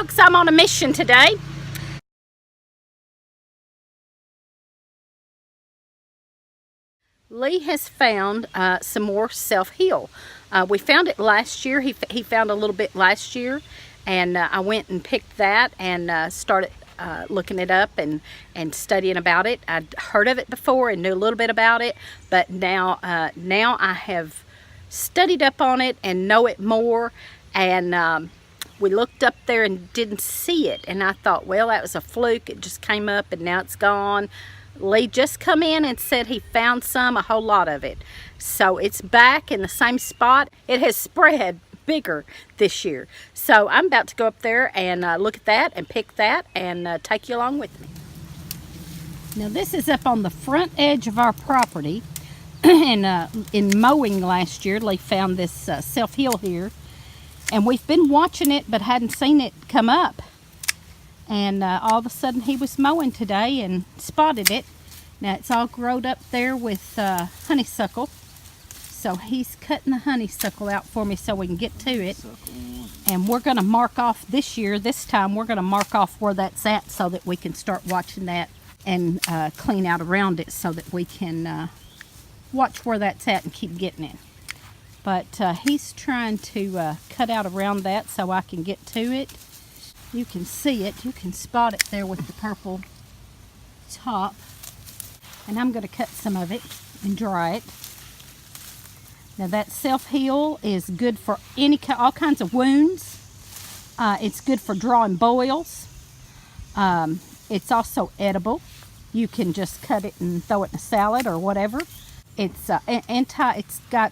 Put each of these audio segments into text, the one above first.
folks, I'm on a mission today. Lee has found some more self-heal. We found it last year. He found a little bit last year, and I went and picked that and started looking it up and studying about it. I'd heard of it before and knew a little bit about it, but now I have studied up on it and know it more. And we looked up there and didn't see it, and I thought, well, that was a fluke. It just came up and now it's gone. Lee just come in and said he found a whole lot of it. So it's back in the same spot. It has spread bigger this year. So I'm about to go up there and look at that and pick that and take you along with me. Now this is up on the front edge of our property. And in mowing last year, Lee found this self-heal here. And we've been watching it but hadn't seen it come up. And all of a sudden he was mowing today and spotted it. Now it's all growed up there with honeysuckle. So he's cutting the honeysuckle out for me so we can get to it. And we're going to mark off this time we're going to mark off where that's at so that we can start watching that and clean out around it so that we can watch where that's at and keep getting it. But he's trying to cut out around that so I can get to it. You can see it. You can spot it there with the purple top. And I'm going to cut some of it and dry it. Now that self-heal is good for all kinds of wounds. It's good for drawing boils. It's also edible. You can just cut it and throw it in a salad or whatever. It's got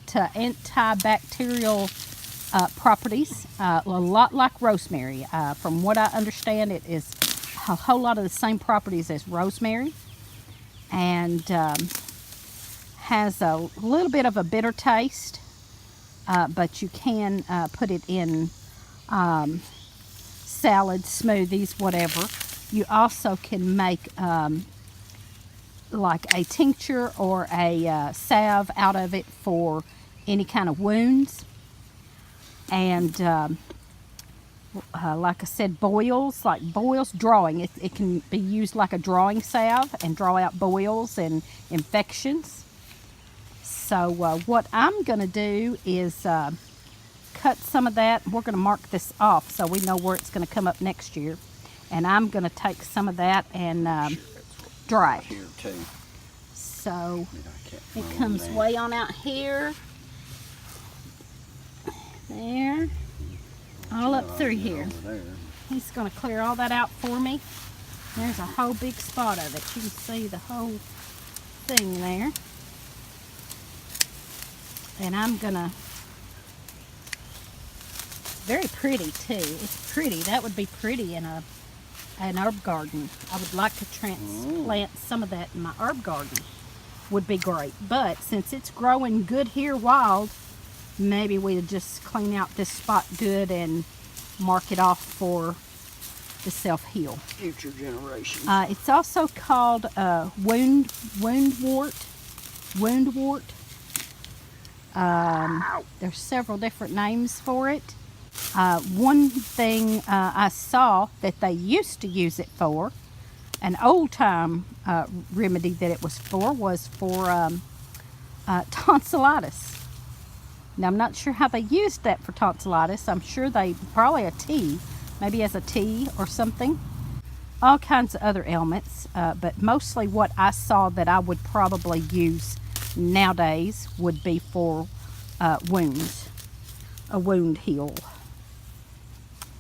antibacterial properties, a lot like rosemary. From what I understand, it is a whole lot of the same properties as rosemary, and has a little bit of a bitter taste, but you can put it in salads, smoothies, whatever. You also can make like a tincture or a salve out of it for any kind of wounds. And like I said, boils, drawing. It can be used like a drawing salve and draw out boils and infections. So what I'm going to do is cut some of that. We're going to mark this off so we know where it's going to come up next year. And I'm going to take some of that and dry it. So it comes way on out here. There, all up through here. He's going to clear all that out for me. There's a whole big spot of it. You can see the whole thing there. And I'm going to, very pretty too. It's pretty. That would be pretty in an herb garden. I would like to transplant some of that in my herb garden. Would be great. But since it's growing good here wild, maybe we'll just clean out this spot good and mark it off for the self-heal. Future generations. It's also called woundwort. There's several different names for it. One thing I saw that they used to use it for, an old-time remedy that it was for tonsillitis. Now, I'm not sure how they used that for tonsillitis. I'm sure probably a tea, maybe as a tea or something. All kinds of other ailments, but mostly what I saw that I would probably use nowadays would be for wounds, a wound heal.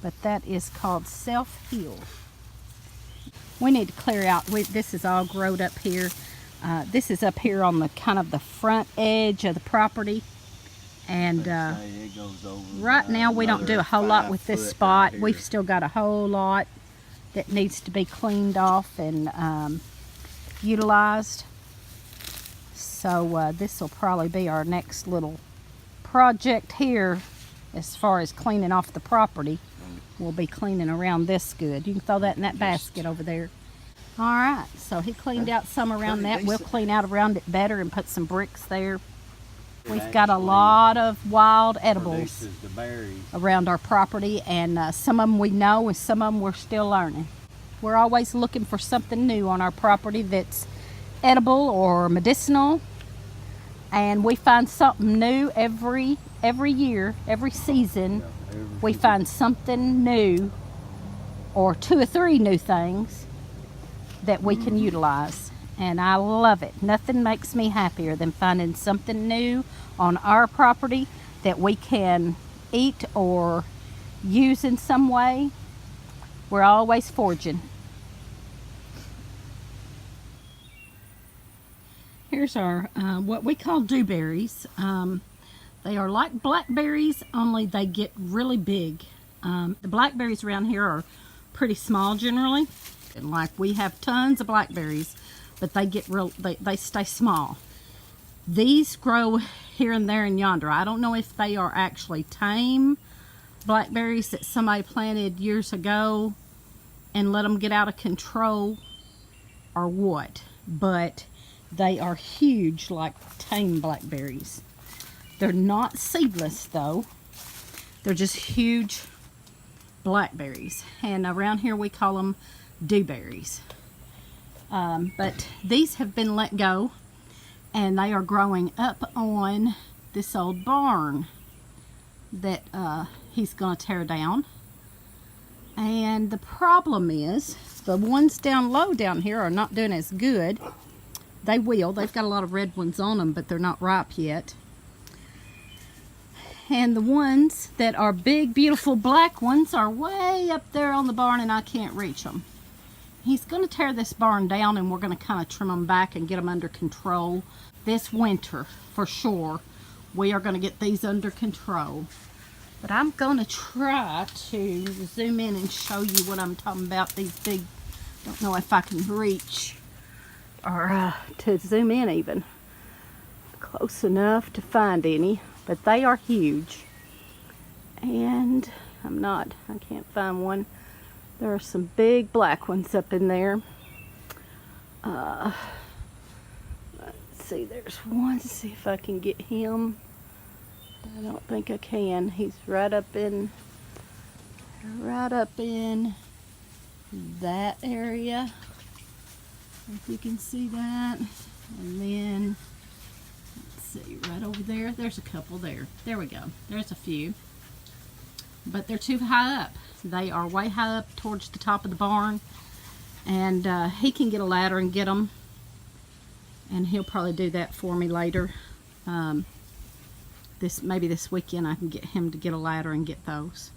But that is called self-heal. We need to clear out, this is all growed up here. This is up here on the kind of the front edge of the property. And right now we don't do a whole lot with this spot. We've still got a whole lot that needs to be cleaned off and utilized. So this will probably be our next little project here as far as cleaning off the property. We'll be cleaning around this good. You can throw that in that basket over there. All right, so he cleaned out some around that. We'll clean out around it better and put some bricks there. We've got a lot of wild edibles The berries. around our property, and some of them we know and some of them we're still learning. We're always looking for something new on our property that's edible or medicinal, and we find something new every year, every season. We find something new, or 2 or 3 new things that we can utilize, and I love it. Nothing makes me happier than finding something new on our property that we can eat or use in some way. We're always foraging. Here's our what we call dewberries. They are like blackberries, only they get really big. The blackberries around here are pretty small generally, and like we have tons of blackberries, but they get they stay small. These grow here and there and yonder. I don't know if they are actually tame blackberries that somebody planted years ago and let them get out of control or what, but they are huge like tame blackberries. They're not seedless though. They're just huge blackberries, and around here we call them dewberries. But these have been let go, and they are growing up on this old barn that he's going to tear down. And the problem is the ones down low down here are not doing as good. They will. They've got a lot of red ones on them, but they're not ripe yet. And the ones that are big, beautiful black ones are way up there on the barn, and I can't reach them. He's going to tear this barn down, and we're going to kind of trim them back and get them under control this winter for sure. We are going to get these under control. But I'm going to try to zoom in and show you what I'm talking about. These big, don't know if I can reach or to zoom in even close enough to find any, but they are huge. And I can't find one. There are some big black ones up in there. Let's see, there's one. Let's see if I can get him. I don't think I can. He's right up in that area. If you can see that. And then let's see, right over there. There's a couple there. There we go. There's a few. But they're too high up. They are way high up towards the top of the barn. And he can get a ladder and get them. And he'll probably do that for me later. Maybe this weekend I can get him to get a ladder and get those.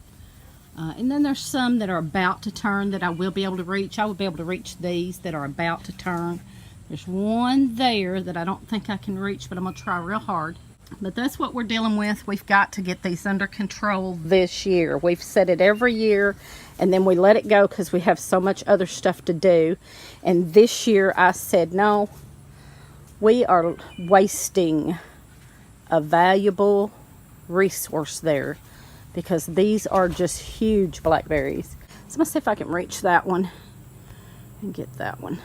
And then there's some that are about to turn that I will be able to reach. I will be able to reach these that are about to turn. There's one there that I don't think I can reach, but I'm going to try real hard. But that's what we're dealing with. We've got to get these under control this year. We've said it every year, and then we let it go because we have so much other stuff to do. And this year I said, no, we are wasting a valuable resource there, because these are just huge blackberries. So I'm going to see if I can reach that one and get that one.